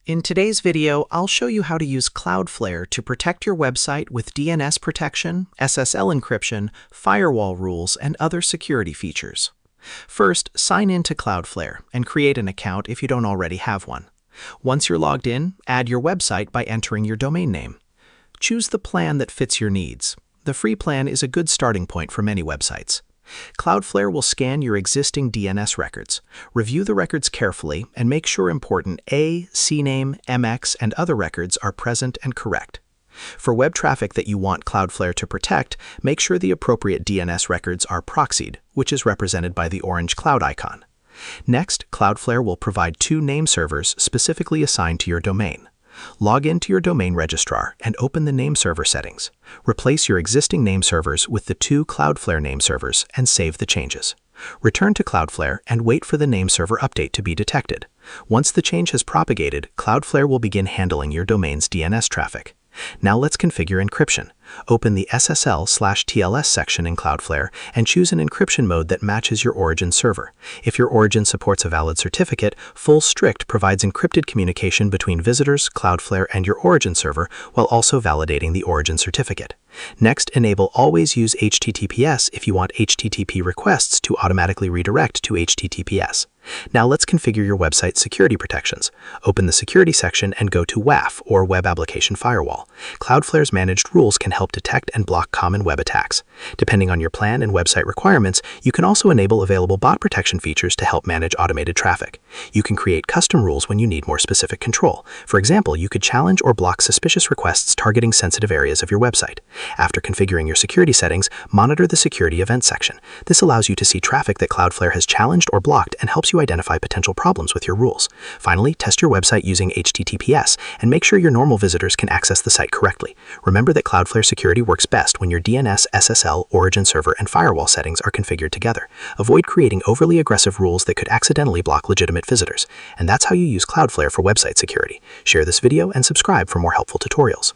In today's video, I'll show you how to use Cloudflare to protect your website with DNS protection, SSL encryption, firewall rules, and other security features. First, sign in to Cloudflare and create an account if you don't already have one. Once you're logged in, add your website by entering your domain name. Choose the plan that fits your needs. The free plan is a good starting point for many websites. Cloudflare will scan your existing DNS records. Review the records carefully and make sure important CNAME, MX, and other records are present and correct. For web traffic that you want Cloudflare to protect, make sure the appropriate DNS records are proxied, which is represented by the orange cloud icon. Next, Cloudflare will provide 2 name servers specifically assigned to your domain. Log into your domain registrar and open the name server settings. Replace your existing name servers with the 2 Cloudflare name servers and save the changes. Return to Cloudflare and wait for the name server update to be detected. Once the change has propagated, Cloudflare will begin handling your domain's DNS traffic. Now let's configure encryption. Open the SSL/TLS section in Cloudflare and choose an encryption mode that matches your origin server. If your origin supports a valid certificate, Full Strict provides encrypted communication between visitors, Cloudflare, and your origin server while also validating the origin certificate. Next, enable Always Use HTTPS if you want HTTP requests to automatically redirect to HTTPS. Now let's configure your website's security protections. Open the Security section and go to WAF, or Web Application Firewall. Cloudflare's managed rules can help detect and block common web attacks. Depending on your plan and website requirements, you can also enable available bot protection features to help manage automated traffic. You can create custom rules when you need more specific control. For example, you could challenge or block suspicious requests targeting sensitive areas of your website. After configuring your security settings, monitor the Security Events section. This allows you to see traffic that Cloudflare has challenged or blocked and helps you identify potential problems with your rules. Finally, test your website using HTTPS and make sure your normal visitors can access the site correctly. Remember that Cloudflare security works best when your DNS, SSL, origin server, and firewall settings are configured together. Avoid creating overly aggressive rules that could accidentally block legitimate visitors. And that's how you use Cloudflare for website security. Share this video and subscribe for more helpful tutorials.